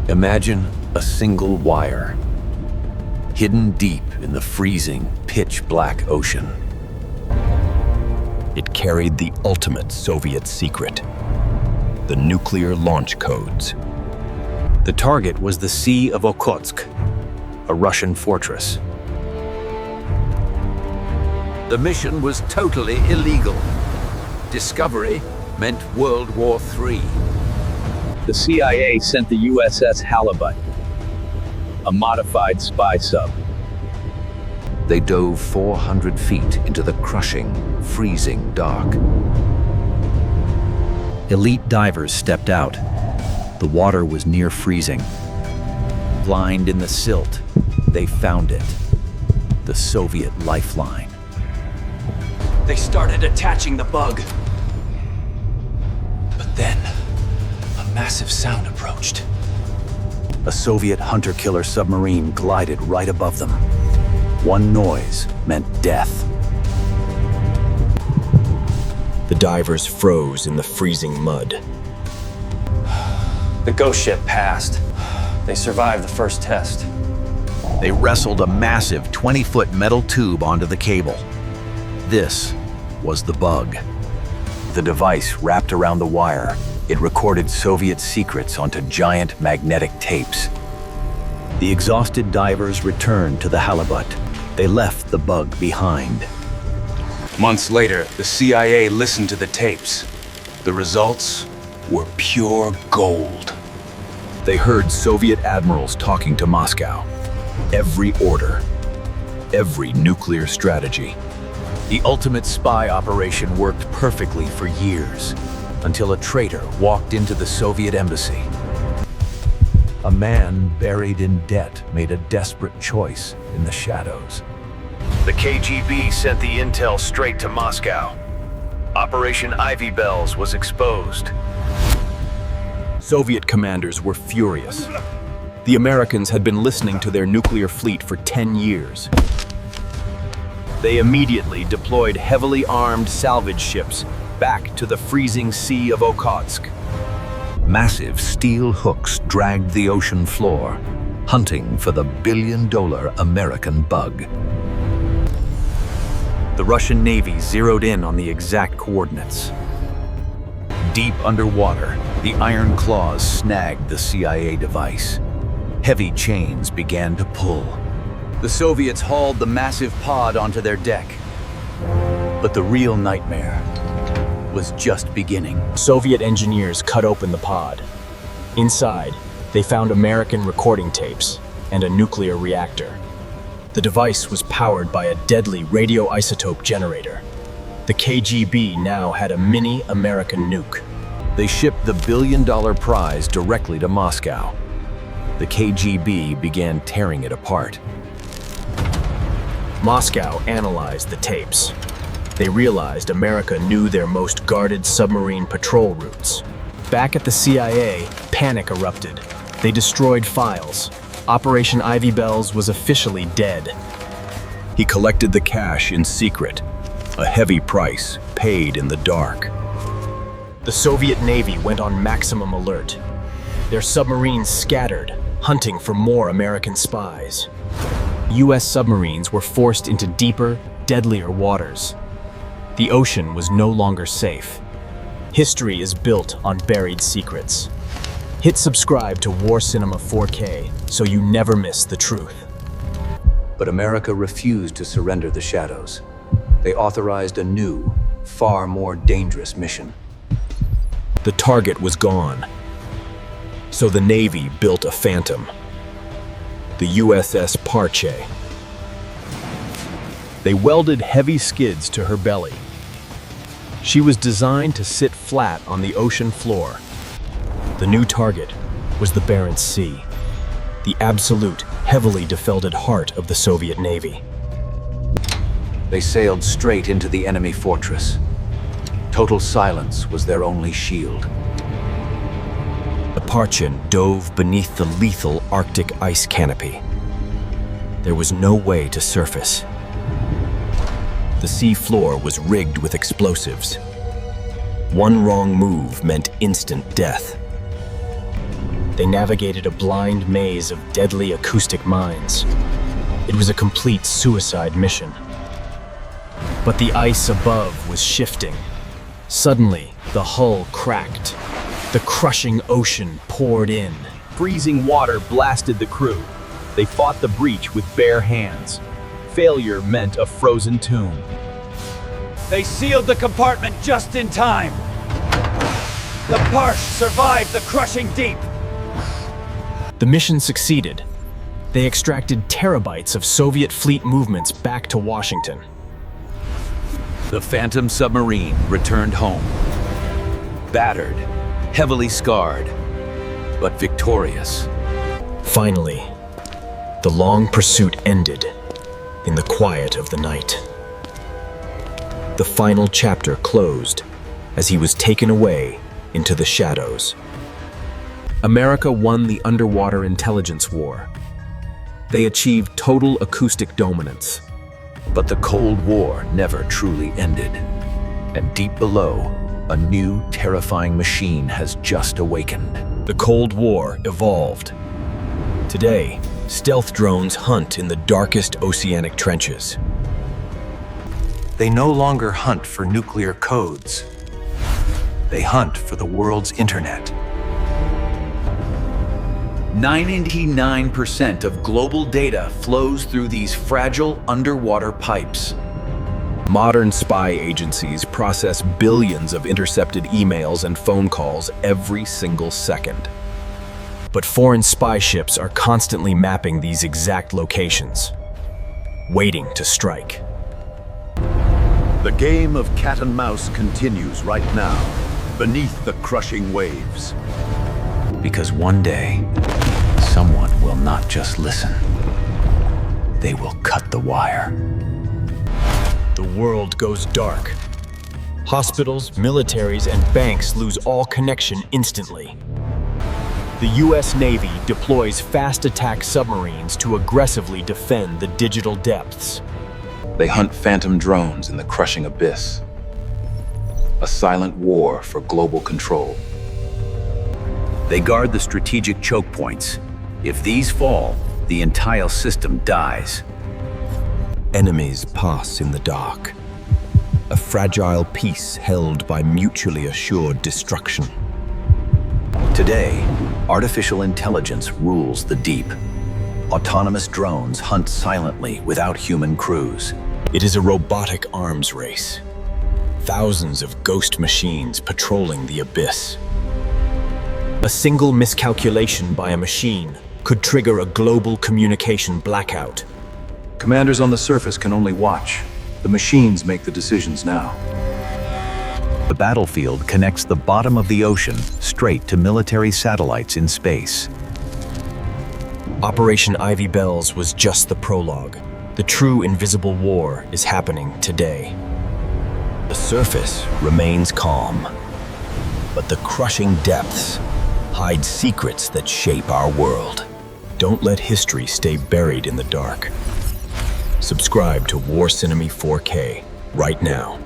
Imagine a single wire, hidden deep in the freezing, pitch-black ocean. It carried the ultimate Soviet secret, the nuclear launch codes. The target was the Sea of Okhotsk, a Russian fortress. The mission was totally illegal. Discovery meant World War III. The CIA sent the USS Halibut, a modified spy sub. They dove 400 feet into the crushing, freezing dark. Elite divers stepped out. The water was near freezing. Blind in the silt, they found it. The Soviet lifeline. They started attaching the bug. But then, a massive sound approached. A Soviet hunter-killer submarine glided right above them. One noise meant death. The divers froze in the freezing mud. The ghost ship passed. They survived the first test. They wrestled a massive 20-foot metal tube onto the cable. This was the bug. The device wrapped around the wire. It recorded Soviet secrets onto giant magnetic tapes. The exhausted divers returned to the Halibut. They left the bug behind. Months later, the CIA listened to the tapes. The results were pure gold. They heard Soviet admirals talking to Moscow. Every order, every nuclear strategy. The ultimate spy operation worked perfectly for years, until a traitor walked into the Soviet embassy. A man buried in debt made a desperate choice in the shadows. The KGB sent the intel straight to Moscow. Operation Ivy Bells was exposed. Soviet commanders were furious. The Americans had been listening to their nuclear fleet for 10 years. They immediately deployed heavily armed salvage ships back to the freezing Sea of Okhotsk. Massive steel hooks dragged the ocean floor, hunting for the billion-dollar American bug. The Russian Navy zeroed in on the exact coordinates. Deep underwater, the iron claws snagged the CIA device. Heavy chains began to pull. The Soviets hauled the massive pod onto their deck. But the real nightmare was just beginning. Soviet engineers cut open the pod. Inside, they found American recording tapes and a nuclear reactor. The device was powered by a deadly radioisotope generator. The KGB now had a mini American nuke. They shipped the billion-dollar prize directly to Moscow. The KGB began tearing it apart. Moscow analyzed the tapes. They realized America knew their most guarded submarine patrol routes. Back at the CIA, panic erupted. They destroyed files. Operation Ivy Bells was officially dead. He collected the cash in secret, a heavy price paid in the dark. The Soviet Navy went on maximum alert. Their submarines scattered, hunting for more American spies. US submarines were forced into deeper, deadlier waters. The ocean was no longer safe. History is built on buried secrets. Hit subscribe to War Cinema 4K so you never miss the truth. But America refused to surrender the shadows. They authorized a new, far more dangerous mission. The target was gone. So the Navy built a phantom, the USS Parche. They welded heavy skids to her belly. She was designed to sit flat on the ocean floor. The new target was the Barents Sea, the absolute, heavily defended heart of the Soviet Navy. They sailed straight into the enemy fortress. Total silence was their only shield. The Parche dove beneath the lethal Arctic ice canopy. There was no way to surface. The sea floor was rigged with explosives. One wrong move meant instant death. They navigated a blind maze of deadly acoustic mines. It was a complete suicide mission. But the ice above was shifting. Suddenly, the hull cracked. The crushing ocean poured in. Freezing water blasted the crew. They fought the breach with bare hands. Failure meant a frozen tomb. They sealed the compartment just in time. The Parche survived the crushing deep. The mission succeeded. They extracted terabytes of Soviet fleet movements back to Washington. The Phantom submarine returned home. Battered, heavily scarred, but victorious. Finally, the long pursuit ended in the quiet of the night. The final chapter closed as he was taken away into the shadows. America won the underwater intelligence war. They achieved total acoustic dominance. But the Cold War never truly ended. And deep below, a new, terrifying machine has just awakened. The Cold War evolved. Today, stealth drones hunt in the darkest oceanic trenches. They no longer hunt for nuclear codes. They hunt for the world's internet. 99% of global data flows through these fragile underwater pipes. Modern spy agencies process billions of intercepted emails and phone calls every single second. But foreign spy ships are constantly mapping these exact locations, waiting to strike. The game of cat and mouse continues right now, beneath the crushing waves. Because one day, someone will not just listen. They will cut the wire. The world goes dark. Hospitals, militaries, and banks lose all connection instantly. The US Navy deploys fast attack submarines to aggressively defend the digital depths. They hunt phantom drones in the crushing abyss. A silent war for global control. They guard the strategic choke points. If these fall, the entire system dies. Enemies pass in the dark. A fragile peace held by mutually assured destruction. Today, artificial intelligence rules the deep. Autonomous drones hunt silently without human crews. It is a robotic arms race. Thousands of ghost machines patrolling the abyss. A single miscalculation by a machine could trigger a global communication blackout. Commanders on the surface can only watch. The machines make the decisions now. The battlefield connects the bottom of the ocean straight to military satellites in space. Operation Ivy Bells was just the prologue. The true invisible war is happening today. The surface remains calm, but the crushing depths hide secrets that shape our world. Don't let history stay buried in the dark. Subscribe to War Cinema 4K right now.